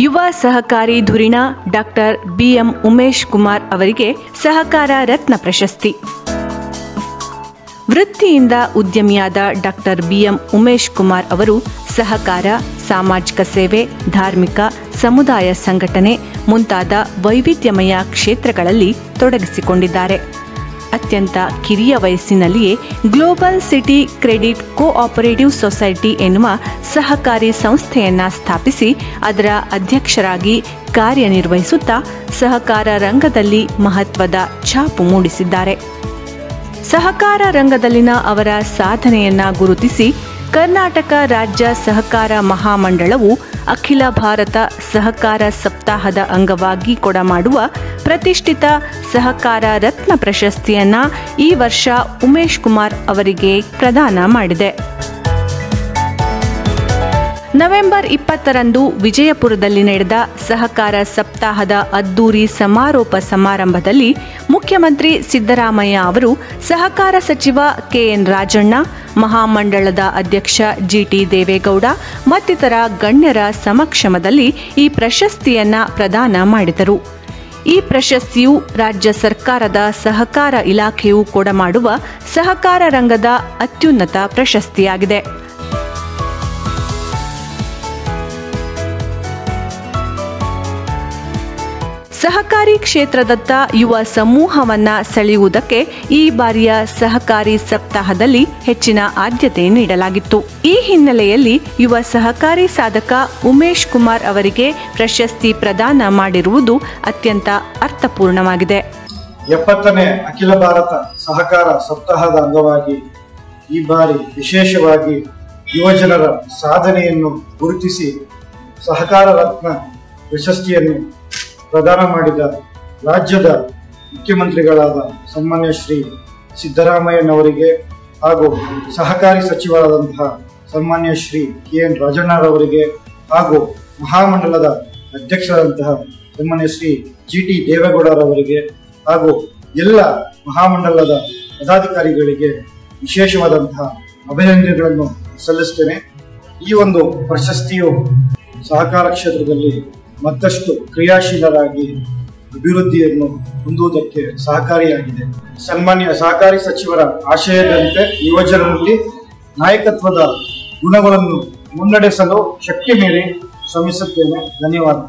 ಯುವ ಸಹಕಾರಿ ಧುರೀಣ doctor BM Umesh Kumar ಅವರಿಗೆ ಸಹಕಾರ ರತ್ನ ಪ್ರಶಸ್ತಿ. ವೃತ್ತಿಯಿಂದ ಉದ್ಯಮಿಯಾದ ಡಾಕ್ಟರ್ ಬಿಎಂ ಉಮೇಶ್ ಕುಮಾರ್ ಅವರು ಸಹಕಾರ, ಸಾಮಾಜಿಕ ಸೇವೆ, ಧಾರ್ಮಿಕ, ಸಮುದಾಯ ಸಂಘಟನೆ ಮುಂತಾದ ವೈವಿಧ್ಯಮಯ ಕ್ಷೇತ್ರಗಳಲ್ಲಿ ತೊಡಗಿಸಿಕೊಂಡಿದ್ದಾರೆ. ಅತ್ಯಂತ ಕಿರಿಯ ವಯಸ್ಸಿನಲ್ಲಿಯೇ global city credit cooperative society ಎನ್ನುವ ಸಹಕಾರಿ ಸಂಸ್ಥೆಯನ್ನು ಸ್ಥಾಪಿಸಿ ಅದರ ಅಧ್ಯಕ್ಷರಾಗಿ ಕಾರ್ಯನಿರ್ವಹಿಸುತ್ತಾ ಸಹಕಾರ ರಂಗದಲ್ಲಿ ಮಹತ್ವದ ಛಾಪು ಮೂಡಿಸಿದ್ದಾರೆ. ಸಹಕಾರ ರಂಗದಲ್ಲಿನ ಅವರ ಸಾಧನೆಯನ್ನು ಗುರುತಿಸಿ ಕರ್ನಾಟಕ ರಾಜ್ಯ ಸಹಕಾರ ಮಹಾಮಂಡಳವು ಅಖಿಲ ಭಾರತ ಸಹಕಾರ ಸಪ್ತಾಹದ ಅಂಗವಾಗಿ ಕೊಡಮಾಡುವ ಪ್ರತಿಷ್ಠಿತ ಸಹಕಾರ ರತ್ನ ಪ್ರಶಸ್ತಿಯನ್ನು ಈ ವರ್ಷ ಉಮೇಶ್ ಕುಮಾರ್ ಅವರಿಗೆ ಪ್ರದಾನ ಮಾಡಿದೆ. ನವೆಂಬರ್ 20ರಂದು ವಿಜಯಪುರದಲ್ಲಿ ನಡೆದ ಸಹಕಾರ ಸಪ್ತಾಹದ ಅದ್ದೂರಿ ಸಮಾರೋಪ ಸಮಾರಂಭದಲ್ಲಿ ಮುಖ್ಯಮಂತ್ರಿ ಸಿದ್ದರಾಮಯ್ಯ ಅವರು ಸಹಕಾರ ಸಚಿವ ಕೆಎನ್ ರಾಜಣ್ಣ, ಮಹಾಮಂಡಳದ ಅಧ್ಯಕ್ಷ ಜಿಟಿ ದೇವೇಗೌಡ ಮತ್ತಿತರ ಗಣ್ಯರ ಸಮಕ್ಷಮದಲ್ಲಿ ಈ ಪ್ರಶಸ್ತಿಯನ್ನು ಪ್ರದಾನ ಮಾಡಿದರು. ಈ ಪ್ರಶಸ್ತಿಯು ರಾಜ್ಯ ಸರ್ಕಾರದ ಸಹಕಾರ ಇಲಾಖೆಯು ಕೊಡಮಾಡುವ ಸಹಕಾರ ರಂಗದ ಅತ್ಯುನ್ನತ ಪ್ರಶಸ್ತಿಯಾಗಿದೆ. ಸಹಕಾರಿ ಕ್ಷೇತ್ರದತ್ತ ಯುವ ಸಮೂಹವನ್ನ ಸೆಳೆಯುವುದಕ್ಕೆ ಈ ಬಾರಿಯ ಸಹಕಾರಿ ಸಪ್ತಾಹದಲ್ಲಿ ಹೆಚ್ಚಿನ ಆದ್ಯತೆ ನೀಡಲಾಗಿತ್ತು. ಈ ಹಿನ್ನೆಲೆಯಲ್ಲಿ ಯುವ ಸಹಕಾರಿ ಸಾಧಕ ಉಮೇಶ್ ಕುಮಾರ್ ಅವರಿಗೆ ಪ್ರಶಸ್ತಿ ಪ್ರದಾನ ಮಾಡಿರುವುದು ಅತ್ಯಂತ ಅರ್ಥಪೂರ್ಣವಾಗಿದೆ. 70ನೇ ಅಖಿಲ ಭಾರತ ಸಹಕಾರ ಸಪ್ತಾಹದ ಅಂಗವಾಗಿ ಈ ಬಾರಿ ವಿಶೇಷವಾಗಿ ಯುವಜನರ ಸಾಧನೆಯನ್ನು ಗುರುತಿಸಿ ಸಹಕಾರ ರತ್ನ ಪ್ರಶಸ್ತಿಯನ್ನು ಪ್ರದಾನ ಮಾಡಿದ ರಾಜ್ಯದ ಮುಖ್ಯಮಂತ್ರಿಗಳಾದ ಸನ್ಮಾನ್ಯ ಶ್ರೀ ಸಿದ್ದರಾಮಯ್ಯನವರಿಗೆ ಹಾಗೂ ಸಹಕಾರಿ ಸಚಿವರಾದಂತಹ ಸನ್ಮಾನ್ಯ ಶ್ರೀ ಕೆಎನ್ ರಾಜಣ್ಣರವರಿಗೆ ಹಾಗೂ ಮಹಾಮಂಡಲದ ಅಧ್ಯಕ್ಷರಾದಂತಹ ಸನ್ಮಾನ್ಯ ಶ್ರೀ ಜಿಟಿ ದೇವೇಗೌಡರವರಿಗೆ ಹಾಗೂ ಎಲ್ಲ ಮಹಾಮಂಡಲದ ಪದಾಧಿಕಾರಿಗಳಿಗೆ ವಿಶೇಷವಾದಂತಹ ಅಭಿನಂದನೆಗಳನ್ನು ಸಲ್ಲಿಸುತ್ತೇನೆ. ಈ ಒಂದು ಪ್ರಶಸ್ತಿಯು ಸಹಕಾರ ಕ್ಷೇತ್ರದಲ್ಲಿ ಮತ್ತಷ್ಟು ಕ್ರಿಯಾಶೀಲರಾಗಿ ಅಭಿವೃದ್ಧಿಯನ್ನು ಹೊಂದುವುದಕ್ಕೆ ಸಹಕಾರಿಯಾಗಿದೆ. ಸನ್ಮಾನ್ಯ ಸಹಕಾರಿ ಸಚಿವರ ಆಶಯದಂತೆ ಯುವಜನರಲ್ಲಿ ನಾಯಕತ್ವದ ಗುಣಗಳನ್ನು ಮುನ್ನಡೆಸಲು ಶಕ್ತಿ ಮೀರಿ ಶ್ರಮಿಸುತ್ತೇನೆ. ಧನ್ಯವಾದ.